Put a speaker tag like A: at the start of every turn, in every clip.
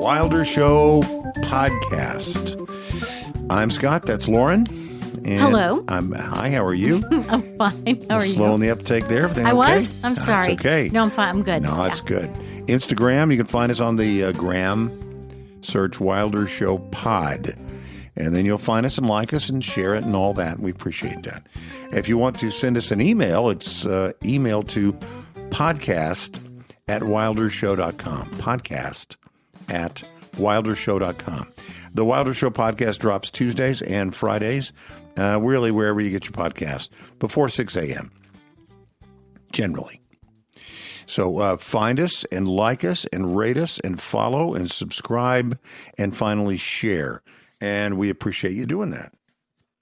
A: Wilder Show podcast. I'm Scott. That's Lauren. And
B: hello.
A: Hi, how are you?
B: I'm fine. How are you?
A: Slow on the uptake there. Everything
B: I
A: okay?
B: was? I'm sorry.
A: It's okay.
B: No, I'm fine. I'm good.
A: No, it's good. Instagram, you can find us on the gram. Search Wilder Show Pod. And then you'll find us and like us and share it and all that. We appreciate that. If you want to send us an email, it's email to podcast@wildershow.com. Podcast@wildershow.com. The Wilder Show podcast drops Tuesdays and Fridays, really wherever you get your podcast, before 6 a.m., generally. So find us and like us and rate us and follow and subscribe and finally share. And we appreciate you doing that.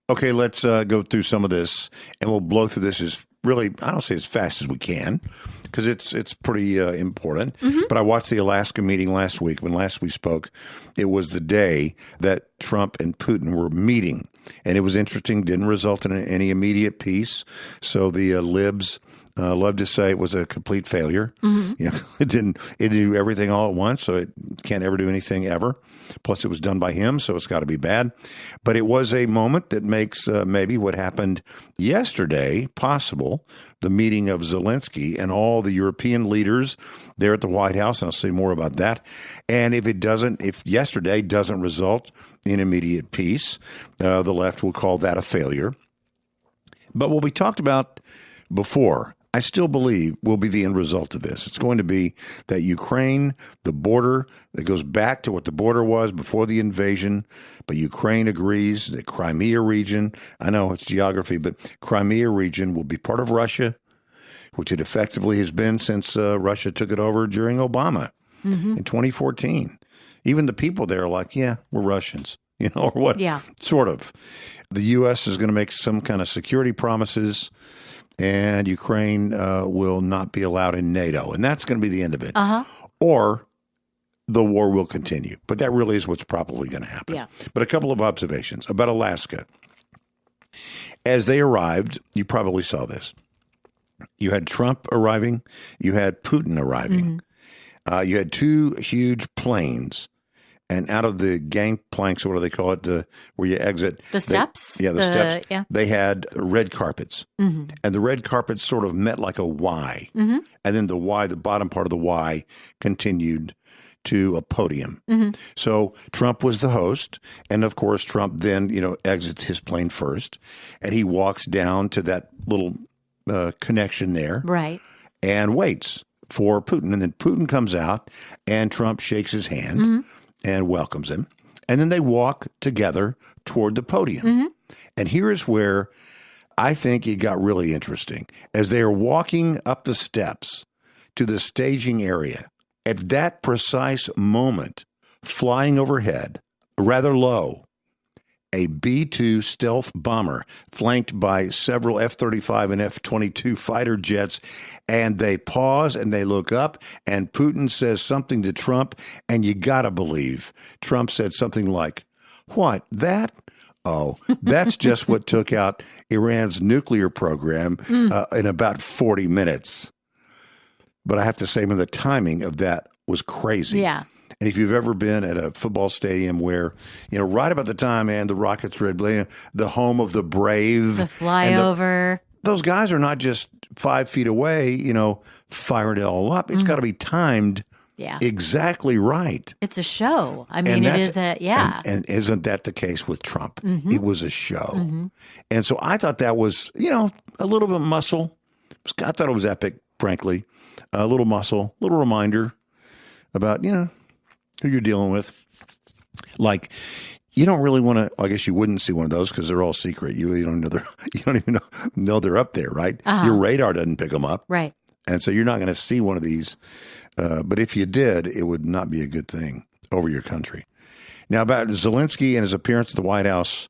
A: Okay, let's go through some of this, and we'll blow through this as really, I don't say as fast as we can, because it's pretty important. Mm-hmm. But I watched the Alaska meeting last week. When last we spoke, it was the day that Trump and Putin were meeting. And it was interesting, didn't result in any immediate peace. So the libs love to say it was a complete failure. Mm-hmm. You know, it didn't do everything all at once, so it can't ever do anything ever. Plus, it was done by him, so it's got to be bad. But it was a moment that makes maybe what happened yesterday possible, the meeting of Zelensky and all the European leaders there at the White House, and I'll say more about that. And if yesterday doesn't result in immediate peace, the left will call that a failure. But what we talked about before, I still believe will be the end result of this. It's going to be that Ukraine, the border, that goes back to what the border was before the invasion, but Ukraine agrees that Crimea region, I know it's geography, but Crimea region will be part of Russia, which it effectively has been since Russia took it over during Obama in 2014. Even the people there are like, yeah, we're Russians, you know, or what?
B: Yeah. Sort of.
A: The U.S. is going to make some kind of security promises, and Ukraine will not be allowed in NATO. And that's going to be the end of it. Uh-huh. Or the war will continue. But that really is what's probably going to happen. Yeah. But a couple of observations about Alaska. As they arrived, you probably saw this. You had Trump arriving. You had Putin arriving. Mm-hmm. You had two huge planes. And out of the gangplanks, what do they call it? Where you exit.
B: The steps?
A: The steps. Yeah. They had red carpets. Mm-hmm. And the red carpets sort of met like a Y. Mm-hmm. And then the Y, the bottom part of the Y, continued to a podium. Mm-hmm. So Trump was the host. And of course, Trump then, exits his plane first. And he walks down to that little connection there.
B: Right.
A: And waits for Putin. And then Putin comes out and Trump shakes his hand. Mm-hmm. And welcomes him. And then they walk together toward the podium. Mm-hmm. And here is where I think it got really interesting. As they are walking up the steps to the staging area, at that precise moment, flying overhead, rather low, a B-2 stealth bomber flanked by several F-35 and F-22 fighter jets, and they pause and they look up, and Putin says something to Trump, and you gotta believe Trump said something like, "What, that? Oh, that's just what took out Iran's nuclear program in about 40 minutes." But I have to say, the timing of that was crazy.
B: Yeah.
A: And if you've ever been at a football stadium where, right about the time, and the Rockets Red Blade, the home of the brave.
B: The flyover.
A: Those guys are not just 5 feet away, firing it all up. It's got to be timed exactly right.
B: It's a show. I mean, it is
A: And isn't that the case with Trump? Mm-hmm. It was a show. Mm-hmm. And so I thought that was, a little bit of muscle. I thought it was epic, frankly. A little muscle, a little reminder about, who you're dealing with. Like, you don't really want to, I guess you wouldn't see one of those because they're all secret. You don't even know they're up there, right? Uh-huh. Your radar doesn't pick them up.
B: Right.
A: And so you're not going to see one of these. But if you did, it would not be a good thing over your country. Now, about Zelensky and his appearance at the White House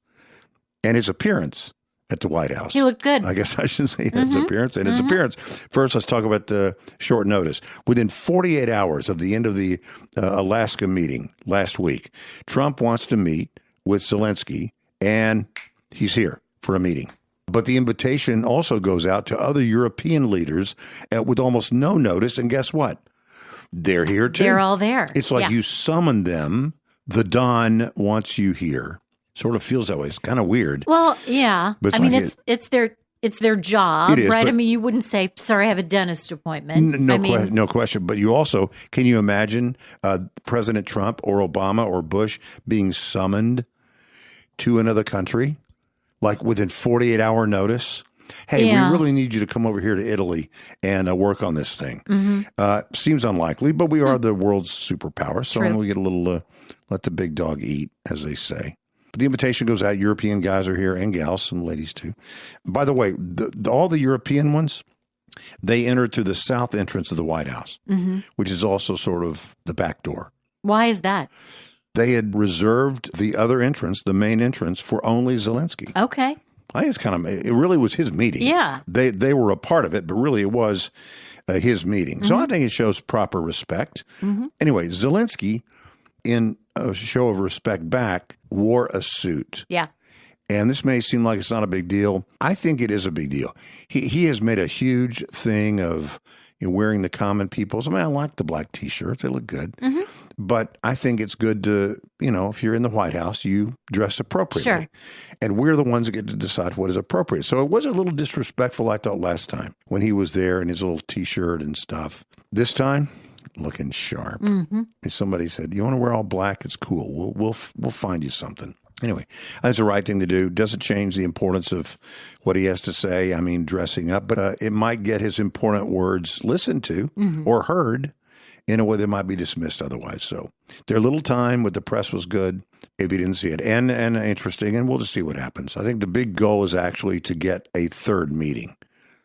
A: and his appearance at the White House.
B: He looked good.
A: I guess I should say his appearance and his appearance. First, let's talk about the short notice. Within 48 hours of the end of the Alaska meeting last week, Trump wants to meet with Zelensky, and he's here for a meeting. But the invitation also goes out to other European leaders with almost no notice. And guess what? they're here too.
B: They're all there.
A: It's like you summon them. The Don wants you here. Sort of feels that way. It's kind of weird.
B: Well, yeah.
A: But
B: I mean, it's their job,
A: it is,
B: right? I mean, you wouldn't say, sorry, I have a dentist appointment.
A: No question. But you also, can you imagine President Trump or Obama or Bush being summoned to another country, like within 48-hour notice? Hey, we really need you to come over here to Italy and work on this thing. Seems unlikely, but we are the world's superpower. So we get a little, let the big dog eat, as they say. But the invitation goes out. European guys are here and gals, some ladies too. By the way, all the European ones, they entered through the south entrance of the White House, which is also sort of the back door.
B: Why is that?
A: They had reserved the other entrance, the main entrance, for only Zelensky.
B: Okay.
A: I think it really was his meeting.
B: Yeah.
A: They were a part of it, but really it was his meeting. So I think it shows proper respect. Anyway, Zelensky, in a show of respect back, wore a suit.
B: Yeah.
A: And this may seem like it's not a big deal. I think it is a big deal. He has made a huge thing of wearing the common people's. I mean, I like the black T-shirts. They look good. But I think it's good to, if you're in the White House, you dress appropriately.
B: Sure.
A: And we're the ones that get to decide what is appropriate. So it was a little disrespectful, I thought, last time when he was there in his little T-shirt and stuff. This time, looking sharp. And somebody said, you want to wear all black? It's cool. We'll find you something. Anyway, that's the right thing to do. Doesn't change the importance of what he has to say. I mean, dressing up, but it might get his important words listened to or heard in a way that might be dismissed otherwise. So their little time with the press was good if you didn't see it, and interesting, and we'll just see what happens. I think the big goal is actually to get a third meeting.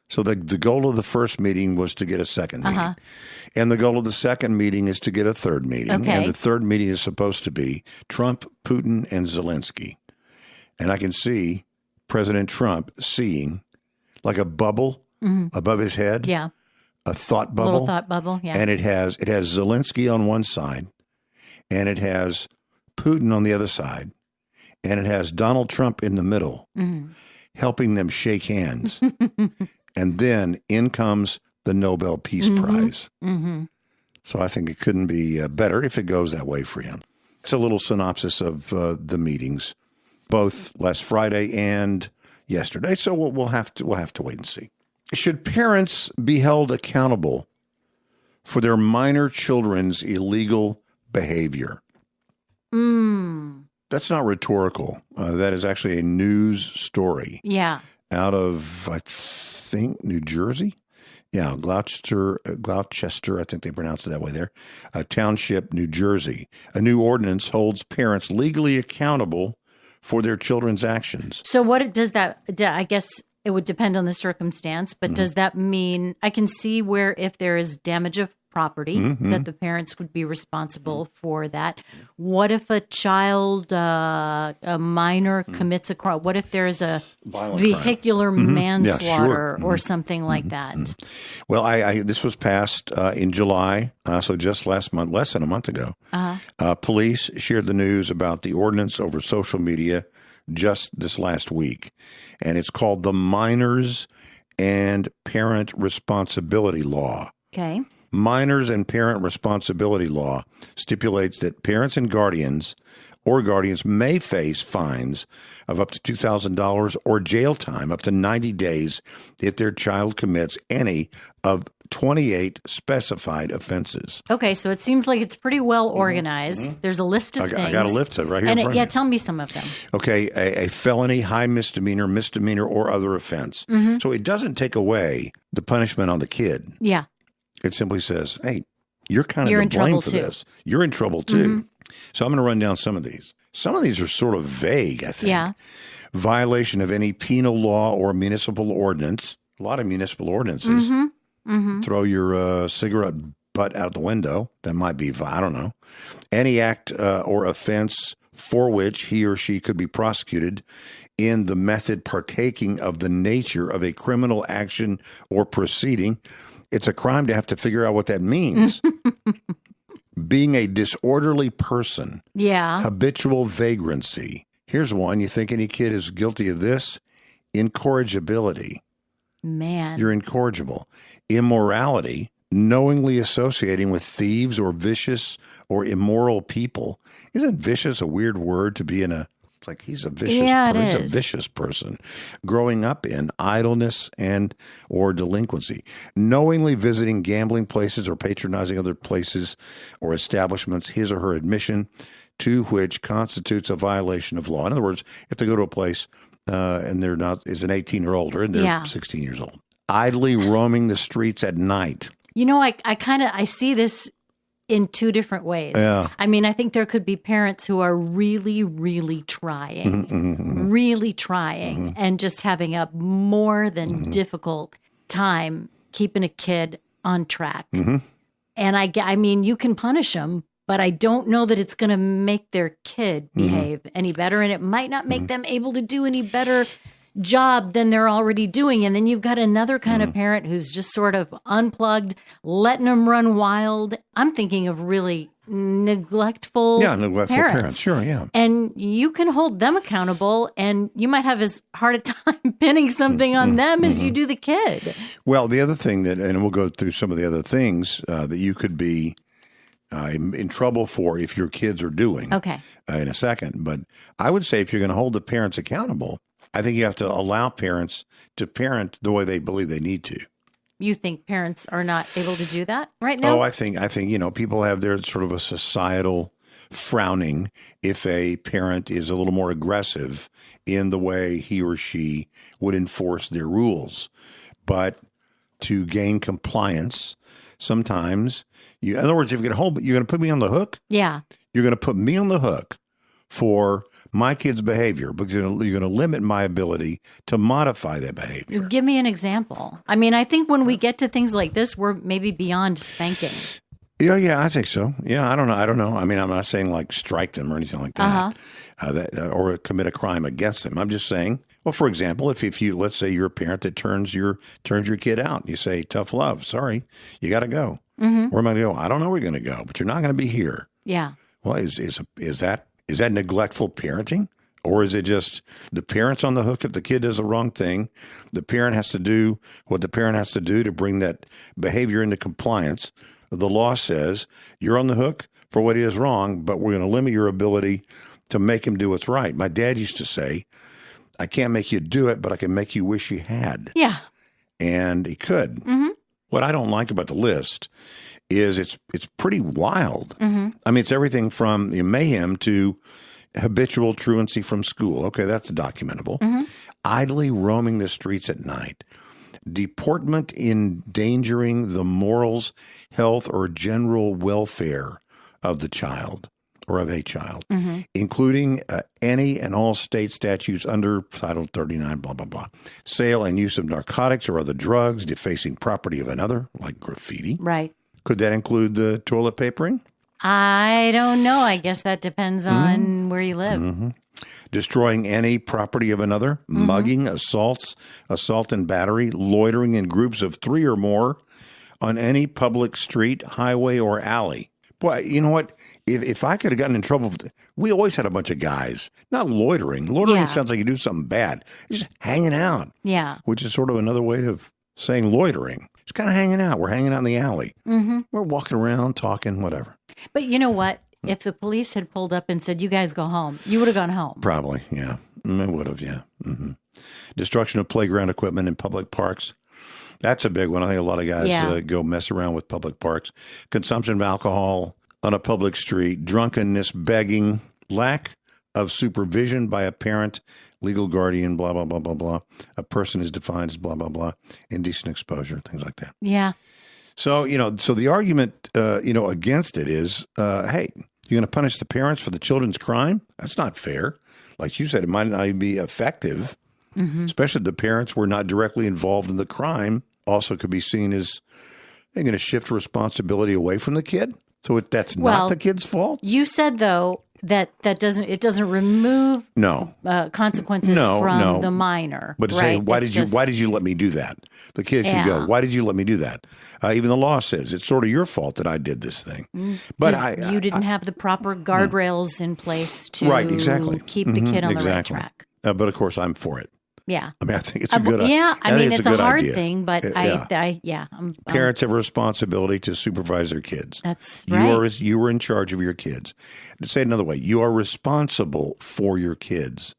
A: So the goal of the first meeting was to get a second meeting. And the goal of the second meeting is to get a third meeting.
B: Okay.
A: And the third meeting is supposed to be Trump, Putin, and Zelensky. And I can see President Trump seeing like a bubble above his head.
B: Yeah.
A: A thought bubble.
B: A little thought bubble, yeah.
A: And it has Zelensky on one side, and it has Putin on the other side, and it has Donald Trump in the middle, helping them shake hands. And then in comes the Nobel Peace Prize. So I think it couldn't be better if it goes that way for him. It's a little synopsis of the meetings, both last Friday and yesterday. So we'll have to wait and see. Should parents be held accountable for their minor children's illegal behavior? That's not rhetorical. That is actually a news story.
B: Yeah.
A: Out of, I think, New Jersey. Yeah, Gloucester, I think they pronounce it that way there. Township, New Jersey. A new ordinance holds parents legally accountable for their children's actions.
B: So what does that, I guess it would depend on the circumstance, but does that mean, I can see where if there is damage of property, that the parents would be responsible for that. What if a child, a minor commits a crime? What if there is a vehicular manslaughter or something like that?
A: Well, this was passed in July, so just last month, less than a month ago. Police shared the news about the ordinance over social media just this last week, and it's called the Minors and Parent Responsibility Law.
B: Okay.
A: Minors and Parent Responsibility Law stipulates that parents and guardians or guardians may face fines of up to $2,000 or jail time up to 90 days if their child commits any of 28 specified offenses.
B: Okay, so it seems like it's pretty well organized. There's a list of things.
A: I got a list right here in front of me.
B: Tell me some of them.
A: Okay, a felony, high misdemeanor, or other offense. So it doesn't take away the punishment on the kid.
B: Yeah.
A: It simply says, hey, you're kind of to blame for this. You're in trouble too. So I'm going to run down some of these. Some of these are sort of vague, I think.
B: Yeah. Violation
A: of any penal law or municipal ordinance. A lot of municipal ordinances. Throw your cigarette butt out the window. That might be, I don't know. Any act or offense for which he or she could be prosecuted in the method partaking of the nature of a criminal action or proceeding. It's a crime to have to figure out what that means. Being a disorderly person.
B: Yeah.
A: Habitual vagrancy. Here's one. You think any kid is guilty of this? Incorrigibility.
B: Man.
A: You're incorrigible. Immorality. knowingly associating with thieves or vicious or immoral people. Isn't vicious a weird word to be in a, it's like he's a vicious he's a vicious person. Growing up in idleness and or delinquency. Knowingly visiting gambling places or patronizing other places or establishments, his or her admission to which constitutes a violation of law. In other words, if they go to a place and they're not, is an 18 or older and they're 16 years old. Idly roaming the streets at night.
B: You know, I see this in two different ways.
A: Yeah.
B: I mean, I think there could be parents who are really, really trying, and just having a more than difficult time keeping a kid on track. And I mean, you can punish them, but I don't know that it's going to make their kid behave any better. And it might not make them able to do any better job than they're already doing. And then you've got another kind of parent who's just sort of unplugged, letting them run wild. I'm thinking of really neglectful parents.
A: Sure, yeah.
B: And you can hold them accountable, and you might have as hard a time pinning something on them as you do the kid.
A: Well, the other thing that, and we'll go through some of the other things that you could be in trouble for if your kids are doing in a second. But I would say if you're going to hold the parents accountable, I think you have to allow parents to parent the way they believe they need to.
B: You think parents are not able to do that right now?
A: Oh, I think people have their sort of a societal frowning if a parent is a little more aggressive in the way he or she would enforce their rules. But to gain compliance, sometimes in other words, if you're going to put me on the hook.
B: Yeah.
A: You're going to put me on the hook for my kid's behavior because you're going to limit my ability to modify that behavior.
B: Give me an example. I mean, I think when we get to things like this, we're maybe beyond spanking.
A: Yeah, I think so. Yeah, I don't know. I mean, I'm not saying like strike them or anything like that, or commit a crime against them. I'm just saying, well, for example, if you let's say you're a parent that turns your kid out, you say tough love. Sorry, you got to go. Where am I going to go? I don't know where you're going to go, but you're not going to be here.
B: Yeah.
A: Well, is that neglectful parenting? Or is it just the parent's on the hook if the kid does the wrong thing? The parent has to do what the parent has to do to bring that behavior into compliance. The law says you're on the hook for what he is wrong, but we're going to limit your ability to make him do what's right. My dad used to say, I can't make you do it, but I can make you wish you had.
B: Yeah.
A: And he could. What I don't like about the list is it's pretty wild. I mean, it's everything from mayhem to habitual truancy from school. Okay, that's documentable. Idly roaming the streets at night. Deportment endangering the morals, health, or general welfare of the child or of a child, including any and all state statutes under Title 39, blah, blah, blah. Sale and use of narcotics or other drugs, defacing property of another, like graffiti.
B: Right.
A: Could that include the toilet papering?
B: I don't know. I guess that depends on where you live.
A: Destroying any property of another, mugging, assault and battery, loitering in groups of 3 or more on any public street, highway, or alley. Boy, you know what? If I could have gotten in trouble, we always had a bunch of guys, not loitering. Loitering sounds like you do something bad. Just hanging out. Yeah. Which is sort of another way of saying loitering. Just kind of hanging out. We're hanging out in the alley. We're walking around, talking, whatever.
B: But you know what? If the police had pulled up and said, you guys go home, you would have gone home.
A: Probably, yeah. It would have, yeah. Destruction of playground equipment in public parks. That's a big one. I think a lot of guys go mess around with public parks. Consumption of alcohol on a public street, drunkenness, begging, lack of supervision by a parent, legal guardian, blah, blah, blah, blah, blah. A person is defined as blah, blah, blah. Indecent exposure, things like that.
B: Yeah.
A: So, so the argument, against it is, hey, you're going to punish the parents for the children's crime? That's not fair. Like you said, it might not even be effective, especially if the parents were not directly involved in the crime. Also could be seen as they're going to shift responsibility away from the kid. So that's not the kid's fault.
B: You said, though, that doesn't remove consequences from the minor.
A: But to say, why did you let me do that? The kid can go, why did you let me do that? Even the law says it's sort of your fault that I did this thing. But
B: you didn't have the proper guardrails in place to keep the kid on the right track.
A: But of course, I'm for it.
B: Yeah.
A: I mean, I think it's a good
B: Yeah. I mean, it's a hard
A: idea.
B: thing, but
A: Parents have a responsibility to supervise their kids.
B: That's right.
A: You are in charge of your kids. To say it another way, you are responsible for your kids.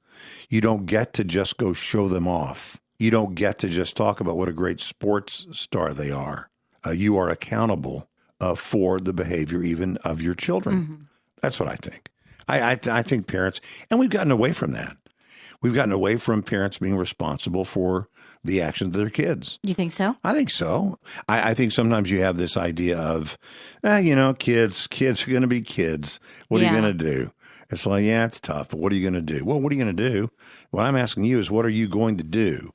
A: You don't get to just go show them off. You don't get to just talk about what a great sports star they are. You are accountable for the behavior even of your children.
B: Mm-hmm.
A: That's what I think. I think parents, and we've gotten away from that. We've gotten away from parents being responsible for the actions of their kids.
B: You think so?
A: I think so. I think sometimes you have this idea of, kids are going to be kids. What are you going to do? It's like, yeah, it's tough, but what are you going to do? Well, what are you going to do? What I'm asking you is, what are you going to do?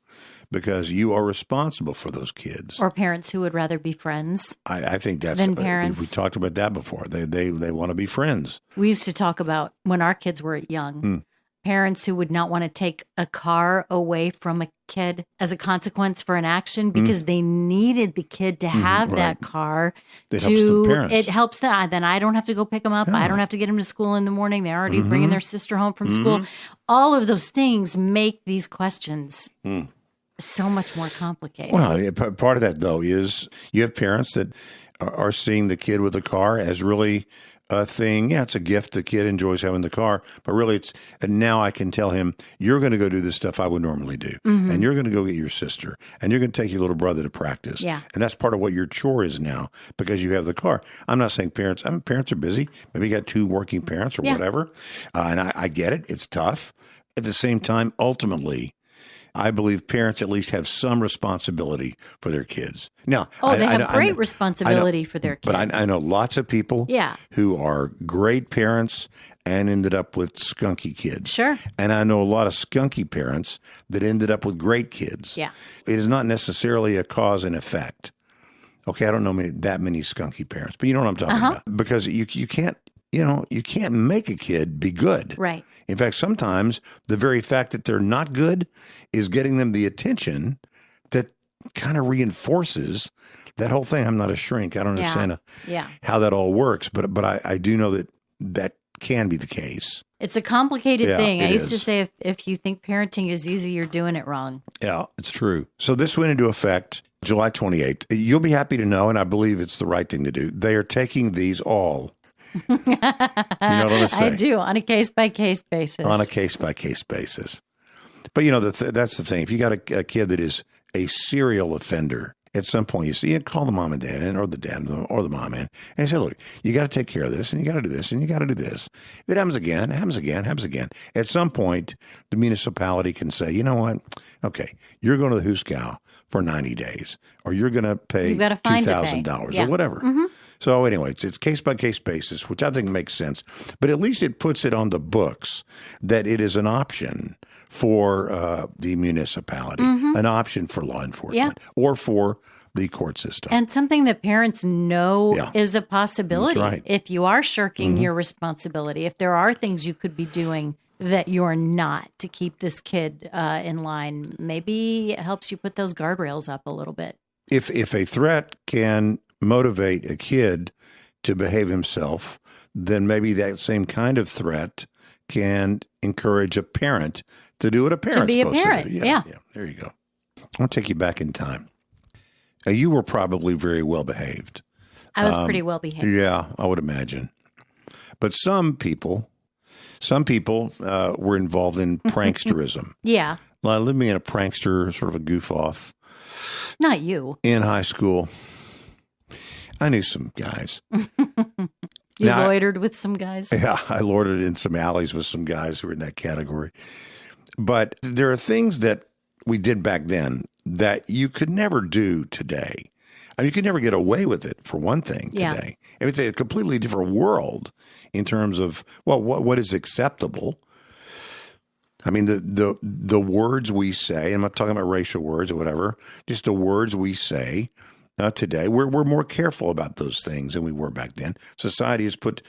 A: Because you are responsible for those kids.
B: Or parents who would rather be friends.
A: I think that's
B: than parents.
A: We talked about that before. They want to be friends.
B: We used to talk about when our kids were young, parents who would not want to take a car away from a kid as a consequence for an action because they needed the kid to have that car.
A: It helps the parents.
B: It helps them. Then I don't have to go pick them up. I don't have to get them to school in the morning. They're already bringing their sister home from school. All of those things make these questions so much more complicated.
A: Well, part of that, though, is you have parents that are seeing the kid with the car as really a thing. Yeah, it's a gift. The kid enjoys having the car, but really and now I can tell him, you're going to go do the stuff I would normally do. And you're going to go get your sister, and you're going to take your little brother to practice.
B: Yeah.
A: And that's part of what your chore is now because you have the car. I'm not saying parents are busy. Maybe you got 2 working parents or whatever. And I get it. It's tough. At the same time, ultimately, I believe parents at least have some responsibility for their kids. Now,
B: they have great responsibility for their kids.
A: But I know lots of people who are great parents and ended up with skunky kids.
B: Sure.
A: And I know a lot of skunky parents that ended up with great kids.
B: Yeah.
A: It is not necessarily a cause and effect. Okay, I don't know that many skunky parents, but you know what I'm talking about. Because you can't, you can't make a kid be good.
B: Right.
A: In fact, sometimes the very fact that they're not good is getting them the attention that kind of reinforces that whole thing. I'm not a shrink. I don't understand how that all works, but I do know that can be the case.
B: It's a complicated thing. I used to say if you think parenting is easy, you're doing it wrong.
A: Yeah, it's true. So this went into effect July 28th. You'll be happy to know, and I believe it's the right thing to do. They are taking these all. You know what I'm going to say?
B: I do, on a case-by-case basis.
A: On a case-by-case basis. But, that's the thing. If you got a kid that is a serial offender, at some point you see it, call the mom and dad in, or the dad or the mom in, and say, look, you got to take care of this, and you got to do this, and you got to do this. If it happens again, it happens again, happens again. At some point, the municipality can say, you know what? Okay, you're going to the Hooskow for 90 days, or you're going to pay $2,000 or whatever. So anyway, it's case-by-case basis, which I think makes sense. But at least it puts it on the books that it is an option for the municipality, an option for law enforcement, or for the court system.
B: And something that parents know is a possibility.
A: That's right.
B: If you are shirking your responsibility, if there are things you could be doing that you're not to keep this kid in line, maybe it helps you put those guardrails up a little bit.
A: If a threat can motivate a kid to behave himself, then maybe that same kind of threat can encourage a parent to do what a parent's supposed to do. Yeah. There you go. I'll take you back in time. You were probably very well behaved.
B: I was pretty well behaved.
A: Yeah, I would imagine. But some people were involved in pranksterism.
B: Yeah.
A: Well, I lived being a prankster, sort of a goof off.
B: Not you.
A: In high school. I knew some guys.
B: You loitered with some guys?
A: Yeah, I loitered in some alleys with some guys who were in that category. But there are things that we did back then that you could never do today. I mean, you could never get away with it, for one thing, today. I would say a completely different world in terms of, well, what is acceptable. I mean, the words we say, I'm not talking about racial words or whatever, just the words we say today, we're more careful about those things than we were back then. Society has put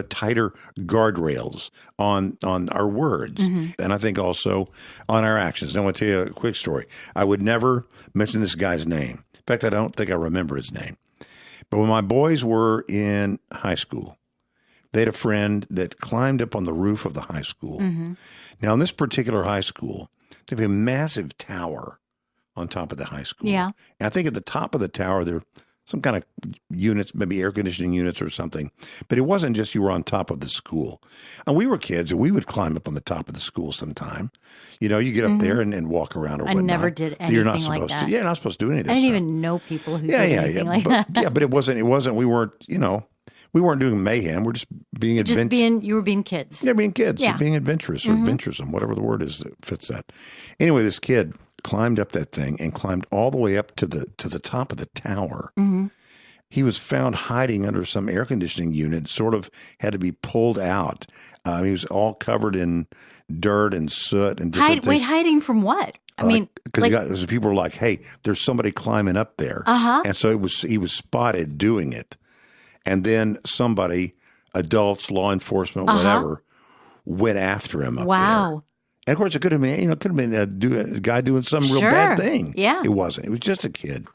A: tighter guardrails on our words, and I think also on our actions. Now, I want to tell you a quick story. I would never mention this guy's name. In fact, I don't think I remember his name. But when my boys were in high school, they had a friend that climbed up on the roof of the high school. Now, in this particular high school, They have a massive tower on top of the high school.
B: Yeah.
A: And I think at the top of the tower, there are some kind of units, maybe air conditioning units or something. But it wasn't just you were on top of the school. And we were kids, and we would climb up on the top of the school sometime. You know, you get up there and walk around or whatnot.
B: I never did anything
A: You're not
B: like
A: supposed
B: that.
A: to. Yeah, you're not supposed to do any of that
B: I didn't
A: stuff.
B: even know people who did anything like
A: but,
B: that.
A: Yeah, but it wasn't, we weren't, you know, we weren't doing mayhem. We're just being adventurous.
B: You were being kids.
A: Yeah, being kids.
B: Yeah.
A: Being adventurous or adventuresome, whatever the word is that fits that. Anyway, this kid climbed up that thing and climbed all the way up to the top of the tower.
B: Mm-hmm.
A: He was found hiding under some air conditioning unit, sort of had to be pulled out. He was all covered in dirt and soot and different things.
B: Wait, hiding from what? I mean,
A: because people were like, "Hey, there's somebody climbing up there," and so he was spotted doing it, and then somebody, adults, law enforcement, whatever, went after him up there.
B: wow.
A: And of course, it could have been, a guy doing some real bad thing.
B: Yeah.
A: It wasn't. It was just a kid.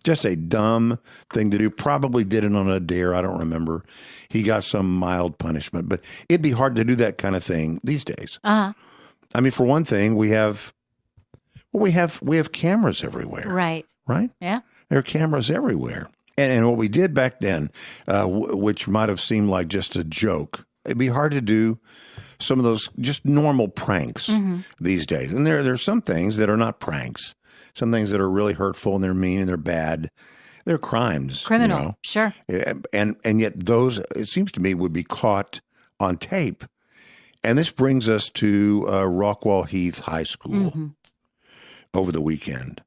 A: Just a dumb thing to do. Probably did it on a dare. I don't remember. He got some mild punishment, but it'd be hard to do that kind of thing these days. I mean, for one thing, we have cameras everywhere.
B: Right.
A: Right?
B: Yeah.
A: There are cameras everywhere. And what we did back then, which might have seemed like just a joke, it'd be hard to do some of those just normal pranks these days. And there's some things that are not pranks. Some things that are really hurtful and they're mean and they're bad. They're crimes.
B: Criminal.
A: You know?
B: Sure.
A: And yet those, it seems to me, would be caught on tape. And this brings us to Rockwall Heath High School over the weekend.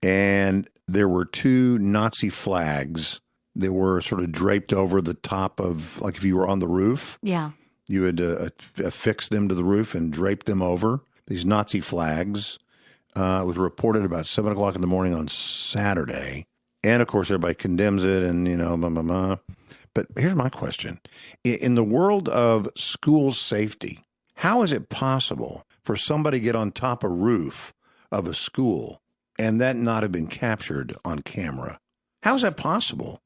A: And there were 2 Nazi flags that were sort of draped over the top of, like if you were on the roof.
B: Yeah.
A: You would affix them to the roof and drape them over. These Nazi flags. It was reported about 7 o'clock in the morning on Saturday. And, of course, everybody condemns it and, you know, blah, blah, blah. But here's my question. In the world of school safety, how is it possible for somebody to get on top of a roof of a school and that not have been captured on camera? How is that possible?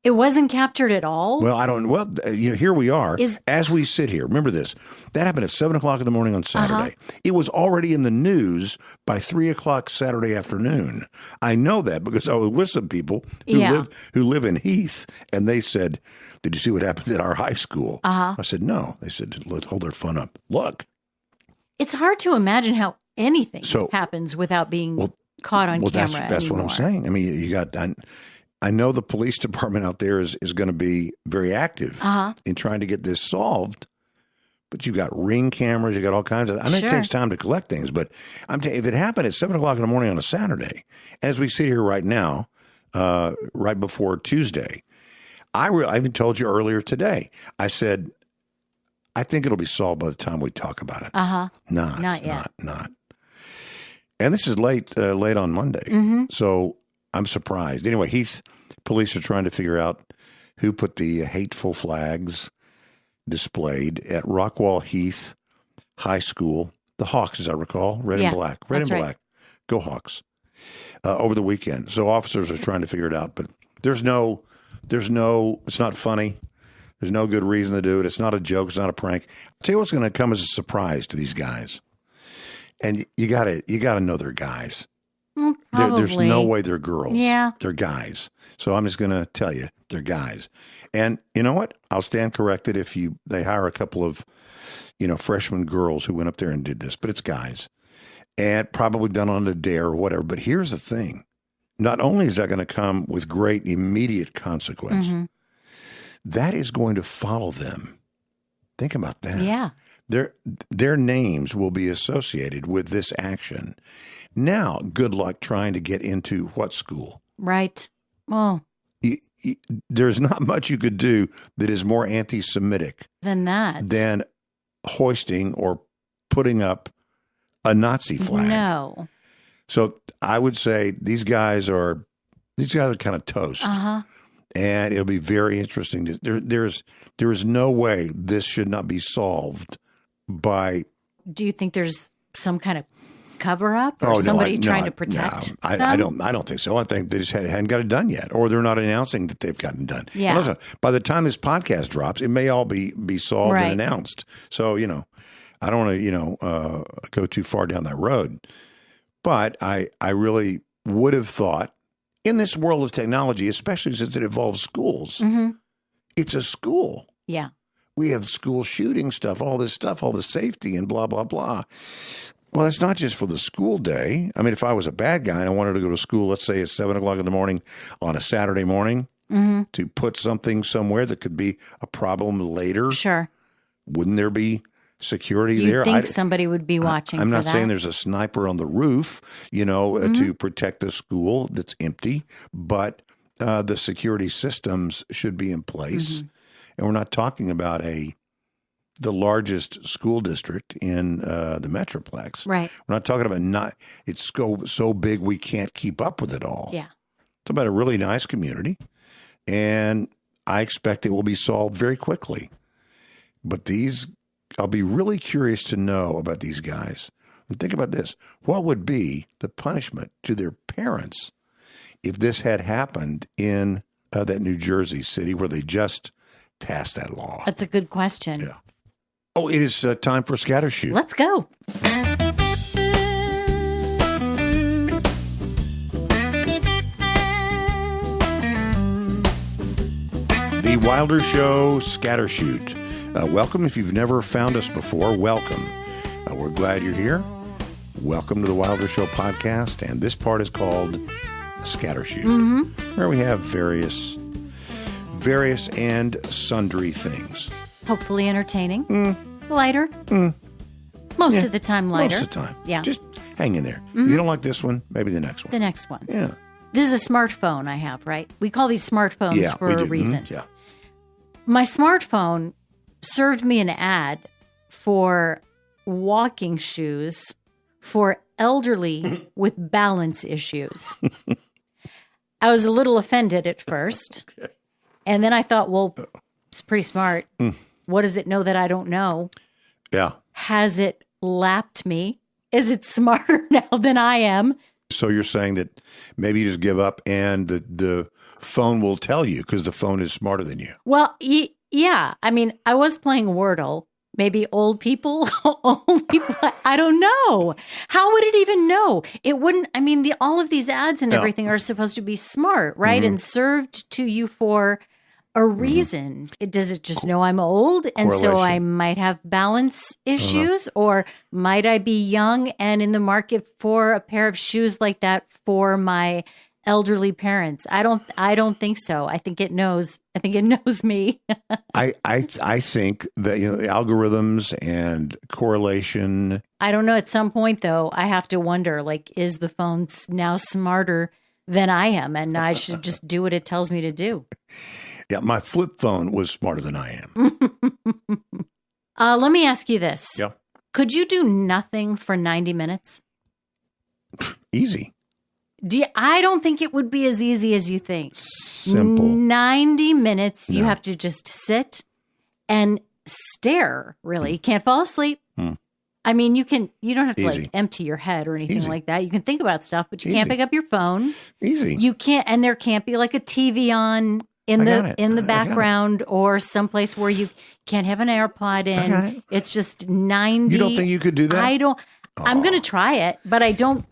B: It wasn't captured at all?
A: Well, I don't. Well, here we are as we sit here. Remember this. That happened at 7 o'clock in the morning on Saturday. It was already in the news by 3 o'clock Saturday afternoon. I know that because I was with some people who live in Heath, and they said, "Did you see what happened at our high school?" I said, "No." They said, "Let's hold their phone up. Look."
B: It's hard to imagine how anything happens without being caught on camera.
A: That's what I'm saying. I mean, you got. I know the police department out there is going to be very active in trying to get this solved, but you've got Ring cameras, you got all kinds of. I mean, it takes time to collect things, but I'm telling you, if it happened at 7 o'clock in the morning on a Saturday, as we sit here right now, right before Tuesday, I even told you earlier today. I said, I think it'll be solved by the time we talk about it. Not yet. Not. And this is late on Monday, so. I'm surprised. Anyway, Heath police are trying to figure out who put the hateful flags displayed at Rockwall Heath High School. The Hawks, as I recall, red and black. Red and black. Go Hawks. Over the weekend. So officers are trying to figure it out, but it's not funny. There's no good reason to do it. It's not a joke. It's not a prank. I'll tell you what's going to come as a surprise to these guys. And you gotta know they're guys. There's no way they're girls.
B: Yeah.
A: They're guys. So I'm just going to tell you, they're guys. And you know what? I'll stand corrected if they hire a couple of, freshman girls who went up there and did this, but it's guys. And probably done on a dare or whatever. But here's the thing. Not only is that going to come with great immediate consequence, that is going to follow them. Think about that.
B: Yeah.
A: Their names will be associated with this action. Now, good luck trying to get into what school?
B: Right. Well,
A: there's not much you could do that is more anti-Semitic than hoisting or putting up a Nazi flag.
B: No.
A: So I would say these guys are kind of toast. And it'll be very interesting. There is no way this should not be solved by.
B: Do you think there's some kind of cover up or somebody trying to protect?
A: I don't think so. I think they just hadn't got it done yet, or they're not announcing that they've gotten it done.
B: Yeah.
A: Listen, by the time this podcast drops, it may all be solved and announced. So I don't want to, go too far down that road. But I really would have thought in this world of technology, especially since it involves schools, it's a school.
B: Yeah.
A: We have school shooting stuff, all this safety and blah, blah, blah. Well, it's not just for the school day. I mean, if I was a bad guy and I wanted to go to school, let's say at 7 o'clock in the morning on a Saturday morning to put something somewhere that could be a problem later.
B: Sure.
A: Wouldn't there be security
B: You'd
A: there?
B: think somebody would be watching.
A: I'm
B: for
A: not
B: that.
A: saying there's a sniper on the roof, to protect the school that's empty, but the security systems should be in place. And we're not talking about the largest school district in the Metroplex.
B: Right.
A: We're not talking about it's so big we can't keep up with it all.
B: Yeah.
A: It's about a really nice community, and I expect it will be solved very quickly. But I'll be really curious to know about these guys. And think about this. What would be the punishment to their parents if this had happened in that New Jersey city where they just passed that law?
B: That's a good question.
A: Yeah. Oh, it is time for Scattershoot.
B: Let's go.
A: The Wilder Show Scattershoot. Welcome. If you've never found us before, welcome. We're glad you're here. Welcome to the Wilder Show podcast. And this part is called Scattershoot, where we have various and sundry things.
B: Hopefully entertaining. Lighter. Most of the time lighter.
A: Most of the time.
B: Yeah.
A: Just hang in there. If you don't like this one, maybe the next one.
B: The next one.
A: Yeah.
B: This is a smartphone I have, right? We call these smartphones for a reason.
A: Yeah.
B: My smartphone served me an ad for walking shoes for elderly with balance issues. I was a little offended at first.
A: Okay.
B: And then I thought, well, it's pretty smart. What does it know that I don't know?
A: Yeah.
B: Has it lapped me? Is it smarter now than I am?
A: So you're saying that maybe you just give up and the phone will tell you because the phone is smarter than you.
B: Well, yeah. I mean, I was playing Wordle. Maybe old people, I don't know. How would it even know? It wouldn't, I mean, all of these ads and everything are supposed to be smart, right? And served to you for a reason. Does it just know I'm old and so I might have balance issues? Or might I be young and in the market for a pair of shoes like that for my elderly parents? I don't think so. I think it knows me.
A: I think that the algorithms and correlation.
B: I don't know. At some point though, I have to wonder, like, is the phone now smarter than I am? And I should just do what it tells me to do.
A: Yeah, my flip phone was smarter than I am.
B: Let me ask you this.
A: Yeah.
B: Could you do nothing for 90 minutes?
A: Easy.
B: I don't think it would be as easy as you think.
A: Simple.
B: 90 minutes, you have to just sit and stare, really. You can't fall asleep. I mean, you don't have to like empty your head or anything like that. You can think about stuff, but you can't pick up your phone.
A: Easy.
B: You can't, and there can't be like a TV on in the background or someplace where you can't have an AirPod in. It's just 90.
A: You don't think you could do that?
B: I don't. I'm going to try it, but I don't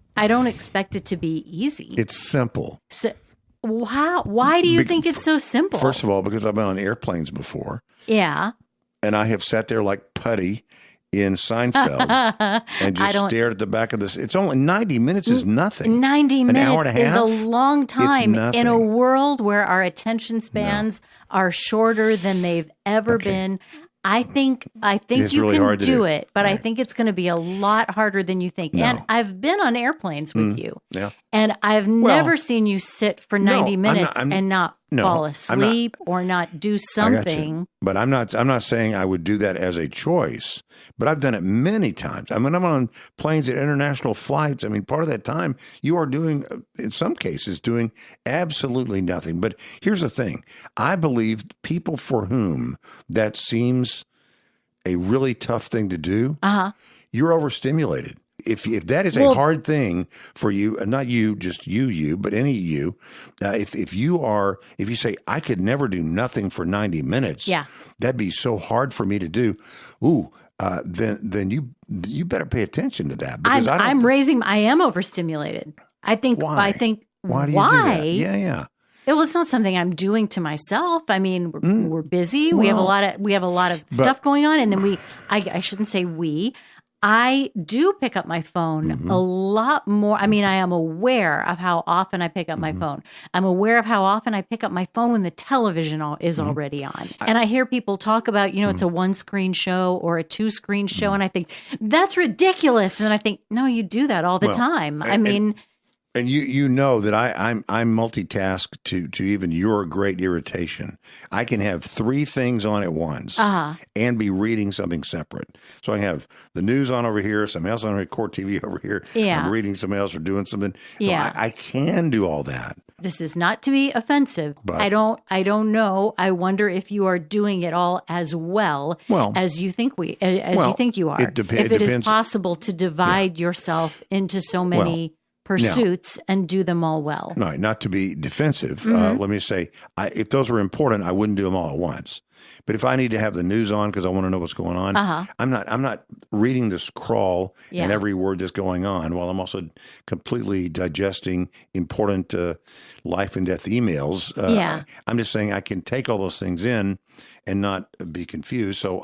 B: expect it to be easy.
A: It's simple.
B: So, why do you think it's so simple?
A: First of all, because I've been on airplanes before.
B: Yeah.
A: And I have sat there like putty in Seinfeld and just stared at the back of this. It's only 90 minutes is nothing.
B: 90
A: An hour
B: minutes
A: and a
B: is
A: half?
B: a long time
A: It's
B: in a
A: nothing.
B: world where our attention spans are shorter than they've ever been. I think
A: It's
B: you
A: really
B: can
A: hard to
B: do
A: do.
B: it, but I
A: Right.
B: think it's going to be a lot harder than you think.
A: No.
B: And I've been on airplanes with you,
A: Yeah.
B: and I've never seen you sit for 90
A: I'm
B: minutes
A: not-
B: and not
A: no,
B: fall
A: I'm not.
B: asleep or not do
A: I got you.
B: something.
A: But I'm not saying I would do that as a choice, but I've done it many times. I mean, I'm on planes at international flights. I mean, part of that time you are doing, in some cases, doing absolutely nothing. But here's the thing. I believe people for whom that seems a really tough thing to do, you're overstimulated. If that is a hard thing for you, not you, just you, but any you, if you say I could never do nothing for 90 minutes, that'd be so hard for me to do. Ooh, then you better pay attention to that, because I
B: am overstimulated. I think
A: why do you do that? Yeah.
B: Well, it's not something I'm doing to myself. I mean, we're busy. We have a lot of stuff going on, and then I shouldn't say we. I do pick up my phone a lot more. I mean, I am aware of how often I pick up my phone. I'm aware of how often I pick up my phone when the television is already on. And I hear people talk about, it's a one-screen show or a two-screen show, and I think, that's ridiculous. And then I think, no, you do that all the time.
A: And you know that I'm multitask to even your great irritation. I can have 3 things on at once and be reading something separate. So I have the news on over here, something else on Court TV over here.
B: Yeah.
A: I'm reading something else or doing something.
B: Yeah.
A: So I can do all that.
B: This is not to be offensive. But I don't know. I wonder if you are doing it all as well as you think you think you are. If it is possible to divide yourself into so many pursuits and do them all well.
A: No, not to be defensive. Let me say, if those were important, I wouldn't do them all at once. But if I need to have the news on because I want to know what's going on, I'm not reading this crawl and every word that's going on while I'm also completely digesting important life and death emails. I'm just saying I can take all those things in and not be confused. So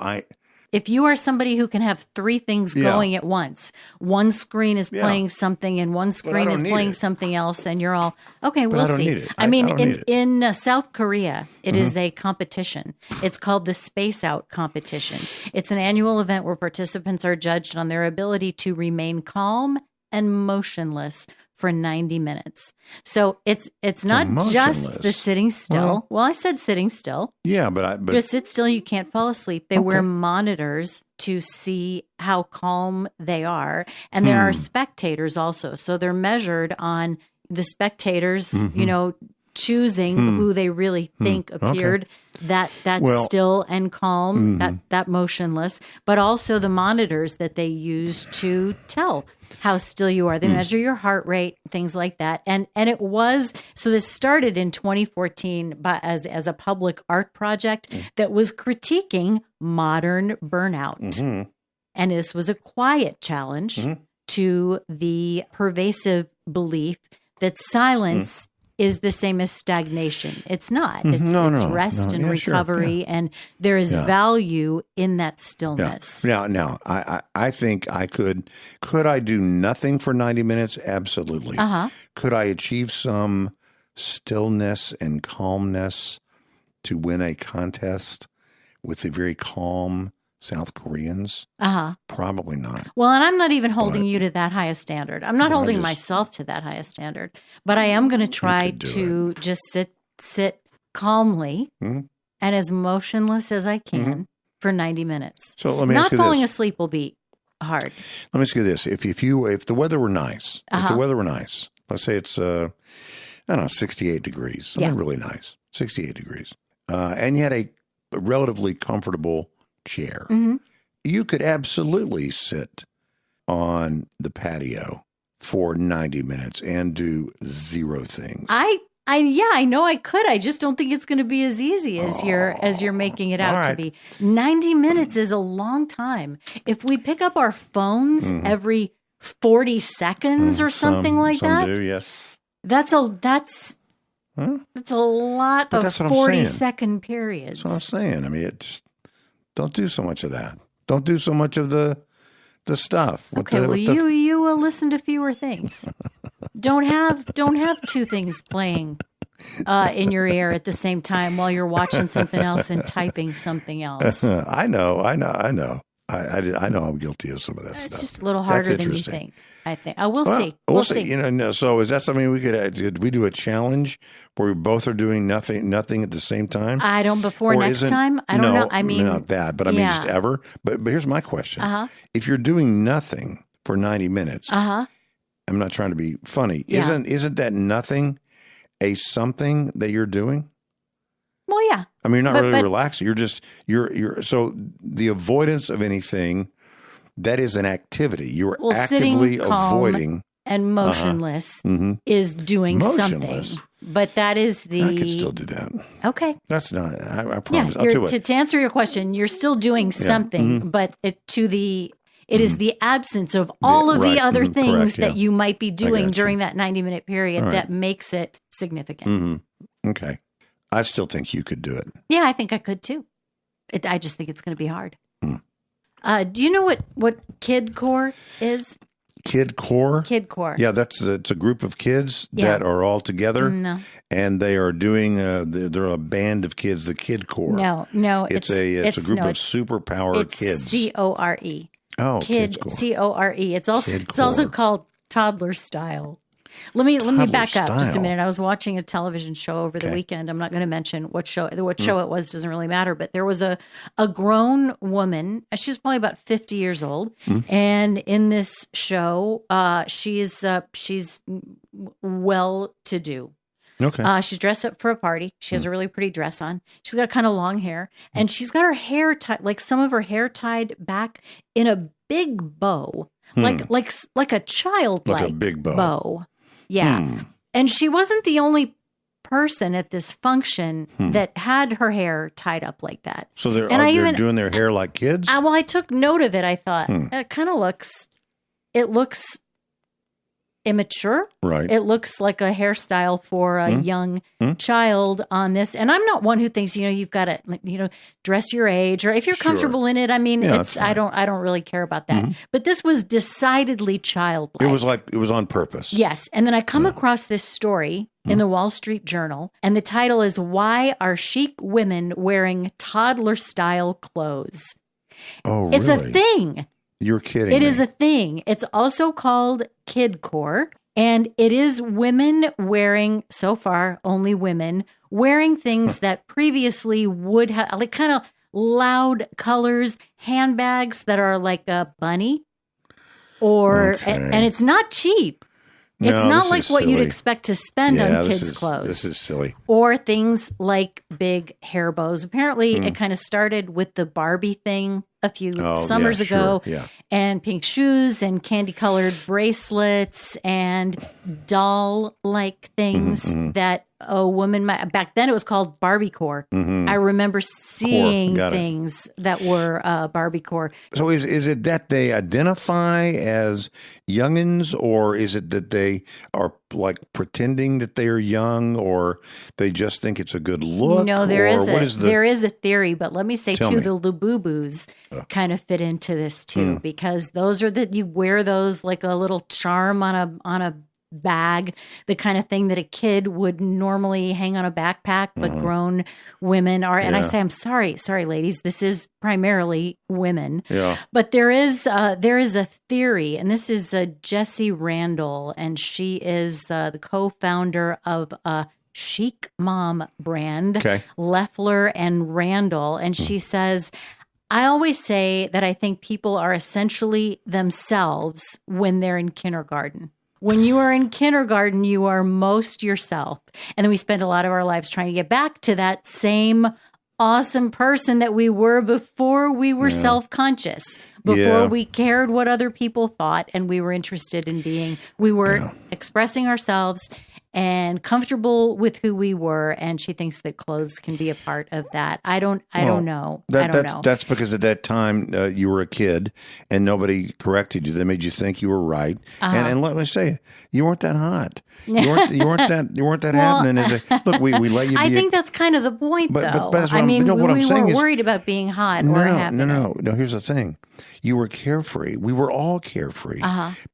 B: if you are somebody who can have 3 things going at once, one screen is playing something and one screen is playing something else, and you're all, okay, we'll see. I mean, in South Korea, it is a competition. It's called the Space Out competition. It's an annual event where participants are judged on their ability to remain calm and motionless for 90 minutes. So it's not just the sitting still. Well, I said sitting still.
A: Yeah, but
B: just sit still. You can't fall asleep. They wear monitors to see how calm they are. And there are spectators also. So they're measured on the spectators, choosing who they really think appeared that still and calm, that motionless, but also the monitors that they use to tell how still you are. They measure your heart rate, things like that. And it was, so this started in 2014 as a public art project that was critiquing modern burnout. And this was a quiet challenge to the pervasive belief that silence is the same as stagnation. It's not. It's rest and recovery, and there is value in that stillness.
A: Now, I think I could I do nothing for 90 minutes? Absolutely. Could I achieve some stillness and calmness to win a contest with the very calm South Koreans? Probably not.
B: Well, and I'm not even holding you to that highest standard. I'm not holding myself to that highest standard. But I am going to try to just sit calmly and as motionless as I can for 90 minutes.
A: So let me ask you this.
B: Not falling asleep will be hard.
A: Let me ask you this. If the weather were nice, let's say it's, 68 degrees, something really nice, 68 degrees, and you had a relatively comfortable chair, you could absolutely sit on the patio for 90 minutes and do 0 things.
B: I know I could. I just don't think it's going to be as easy as you're making it out to be. 90 minutes is a long time. If we pick up our phones every 40 seconds or something like that.
A: Some do, yes.
B: That's a lot of 40-second periods.
A: That's what I'm saying. I mean, don't do so much of that. Don't do so much of the stuff.
B: You will listen to fewer things. Don't have 2 things playing in your ear at the same time while you're watching something else and typing something else.
A: I know. I know I'm guilty of some of that stuff.
B: It's just a little harder than you think. I think. We'll see. We'll see.
A: So is that something we did we do a challenge where we both are doing nothing at the same time?
B: I don't. Before next time? I don't know. I mean,
A: not that, but I mean just ever. But here's my question: if you're doing nothing for 90 minutes, I'm not trying to be funny. Isn't that nothing a something that you're doing?
B: Well, yeah.
A: I mean, you're not really relaxing. You're so the avoidance of anything. That is an activity. You are actively avoiding.
B: And motionless is doing something. But that is the...
A: I could still do that.
B: Okay.
A: That's not... I promise.
B: Yeah,
A: I'll do it.
B: to answer your question, you're still doing something, but it is the absence of all of the other things that you might be doing during that 90-minute period that makes it significant.
A: Okay. I still think you could do it.
B: Yeah, I think I could too. I just think it's going to be hard. Do you know what Kid Core is?
A: Kid Core?
B: Kid Core.
A: Yeah, it's a group of kids that are all together.
B: No.
A: And they are doing, they're a band of kids, the Kid Core.
B: No.
A: It's a group of superpower kids.
B: CORE.
A: Oh,
B: Kid CORE. It's also called toddler style. Let me back up just a minute. I was watching a television show over the weekend. I'm not going to mention what show it was. Doesn't really matter. But there was a grown woman. She was probably about 50 years old, and in this show, she's well to do.
A: Okay.
B: She's dressed up for a party. She has a really pretty dress on. She's got kind of long hair, and she's got her hair tied, like some of her hair tied back in a big bow, like a childlike
A: like a big bow.
B: Yeah. And she wasn't the only person at this function that had her hair tied up like that.
A: So they're doing their hair like kids?
B: Well, I took note of it. I thought it kind of looks immature.
A: Right.
B: It looks like a hairstyle for a young child on this. And I'm not one who thinks, you've got to, dress your age, or if you're comfortable in it. I mean, I don't really care about that. But this was decidedly childlike.
A: It was on purpose.
B: Yes. And then I come across this story in the Wall Street Journal, and the title is "Why Are Chic Women Wearing Toddler Style Clothes?"
A: Oh, really?
B: It's a thing.
A: You're kidding
B: It
A: me.
B: is a thing. It's also called Kid Core, and it is women wearing, so far, only women, wearing things that previously would have, like kind of loud colors, handbags that are like a bunny, and it's not cheap. It's not like what you'd expect to spend on kids' clothes.
A: This is silly.
B: Or things like big hair bows. Apparently, it kind of started with the Barbie thing a few summers ago.
A: Sure. Yeah.
B: And pink shoes and candy-colored bracelets and doll-like things that a woman might... Back then, it was called Barbie Core. I remember seeing things that were Barbie Core.
A: So is it that they identify as youngins, or is it that they are like pretending that they are young, or they just think it's a good look?
B: No, there is a theory, but let me say too, the Lububus kind of fit into this too, because those are you wear those like a little charm on a bag, the kind of thing that a kid would normally hang on a backpack, but grown women are. And I say, I'm sorry, ladies, this is primarily women.
A: Yeah.
B: But there is a theory, and this is Jessie Randall, and she is the co-founder of a Chic Mom brand, Leffler and Randall, and she says, I always say that I think people are essentially themselves when they're in kindergarten. When you are in kindergarten, you are most yourself. And then we spend a lot of our lives trying to get back to that same awesome person that we were before we were self-conscious, before we cared what other people thought, and we were interested in we were expressing ourselves and comfortable with who we were, and she thinks that clothes can be a part of that. I don't know.
A: That's because at that time you were a kid and nobody corrected you. They made you think you were right. And let me say, you weren't that hot. You weren't that happening. Look, we let you be.
B: I think that's kind of the point, though.
A: But
B: we weren't worried about being hot or happening.
A: No. Here's the thing. You were carefree. We were all carefree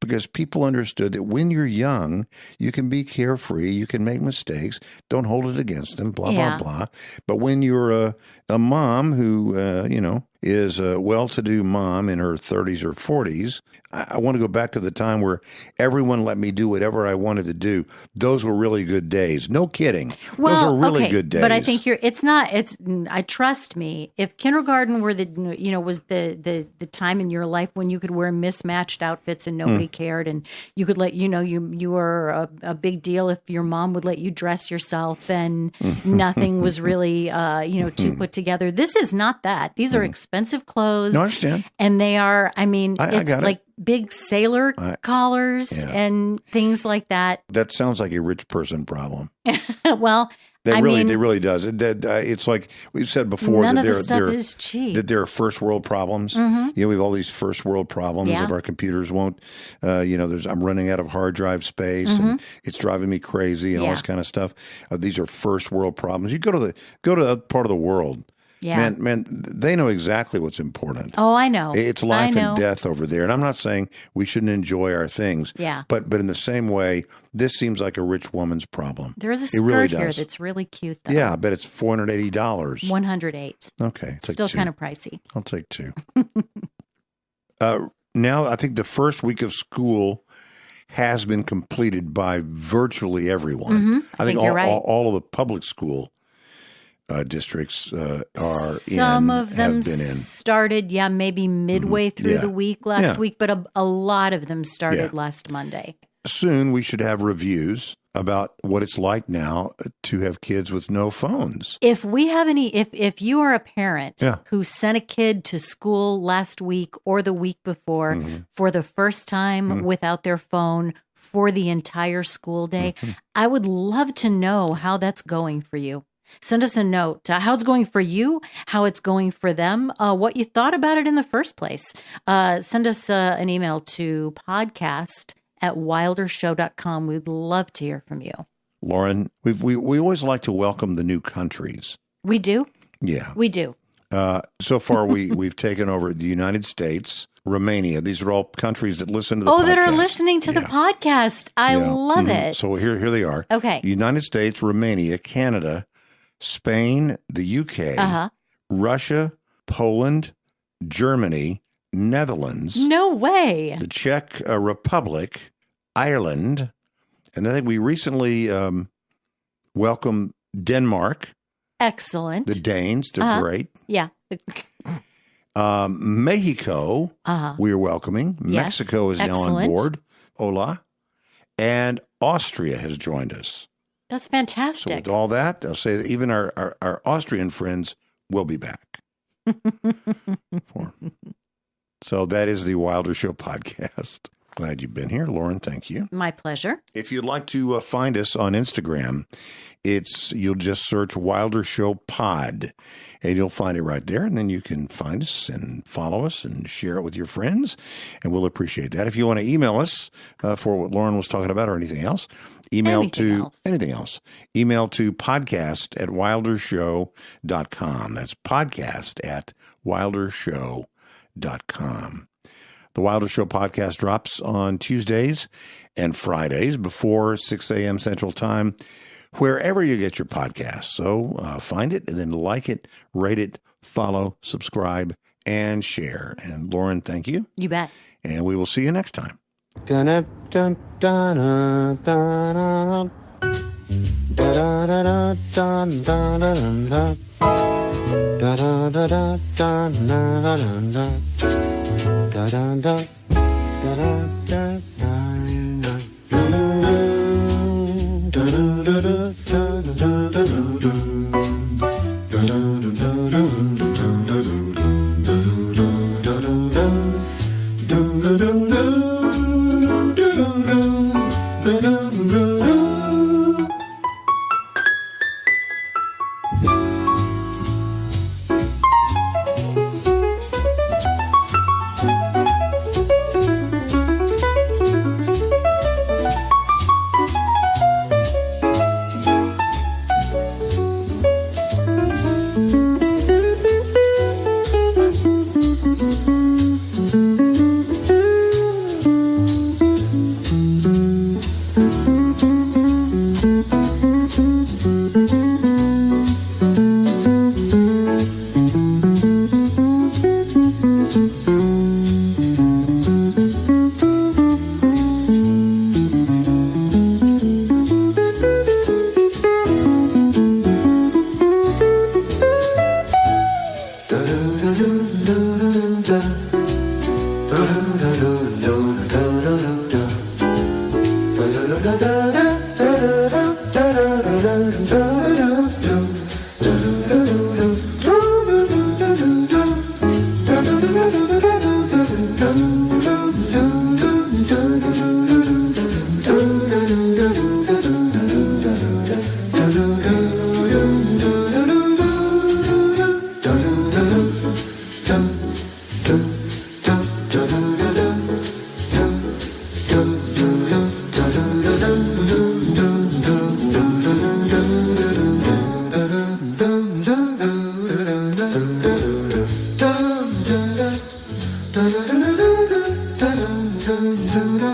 A: because people understood that when you're young, you can be carefree. You can make mistakes. Don't hold it against them, blah, blah, blah. But when you're a mom who, is a well-to-do mom in her 30s or 40s, I want to go back to the time where everyone let me do whatever I wanted to do. Those were really good days. No kidding. Those were really good days.
B: But I think I trust me. If kindergarten were was the time in your life when you could wear mismatched outfits and nobody cared, and you could you were a big deal if your mom would let you dress yourself and nothing was really too put together. This is not that. These are expensive expensive clothes.
A: No, I understand.
B: And they are, I mean,
A: I
B: it's
A: got it.
B: like big sailor collars and things like that.
A: That sounds like a rich person problem.
B: Well,
A: It really does. It's like we've said before
B: none
A: that
B: of the stuff is cheap.
A: That there are first world problems. You know, we have all these first world problems of our computers won't. I'm running out of hard drive space, and it's driving me crazy, and all this kind of stuff. These are first world problems. You go to a part of the world.
B: Yeah.
A: Man, they know exactly what's important.
B: Oh, I know.
A: It's life and death over there. And I'm not saying we shouldn't enjoy our things.
B: Yeah.
A: But in the same way, this seems like a rich woman's problem.
B: There is a skirt here that's really cute, though.
A: Yeah, I bet it's $480.
B: $108.
A: Okay.
B: Still kind of pricey.
A: I'll take two. Now, I think the first week of school has been completed by virtually everyone.
B: I think you're right.
A: All of the public school districts are
B: Some of them
A: have been in.
B: started, maybe midway through the week last week, but a lot of them started last Monday.
A: Soon we should have reviews about what it's like now to have kids with no phones.
B: If we have if you are a parent who sent a kid to school last week or the week before for the first time without their phone for the entire school day, I would love to know how that's going for you. Send us a note, how it's going for you, how it's going for them, what you thought about it in the first place. Send us an email to podcast@wildershow.com. We'd love to hear from you.
A: Lauren, we always like to welcome the new countries.
B: We do?
A: Yeah.
B: We do.
A: So far, we've taken over the United States, Romania. These are all countries that listen to the podcast.
B: Oh, that are listening to the podcast. I love it.
A: So here they are.
B: Okay.
A: United States, Romania, Canada, Spain, the UK, Russia, Poland, Germany, Netherlands.
B: No way.
A: The Czech Republic, Ireland, and I think we recently welcomed Denmark.
B: Excellent.
A: The Danes, they're great.
B: Yeah.
A: Mexico, we are welcoming.
B: Yes.
A: Mexico is now on board. Hola. And Austria has joined us.
B: That's fantastic.
A: So with all that, I'll say that even our Austrian friends will be back. So that is the Wilder Show podcast. Glad you've been here. Lauren, thank you.
B: My pleasure.
A: If you'd like to find us on Instagram, you'll just search Wilder Show Pod, and you'll find it right there. And then you can find us and follow us and share it with your friends, and we'll appreciate that. If you want to email us for what Lauren was talking about or anything else, email to podcast@wildershow.com. That's podcast@wildershow.com. The Wilder Show podcast drops on Tuesdays and Fridays before 6 a.m. Central Time, wherever you get your podcasts. So find it and then like it, rate it, follow, subscribe, and share. And Lauren, thank you.
B: You bet.
A: And we will see you next time.
C: Da da da da da da
A: Do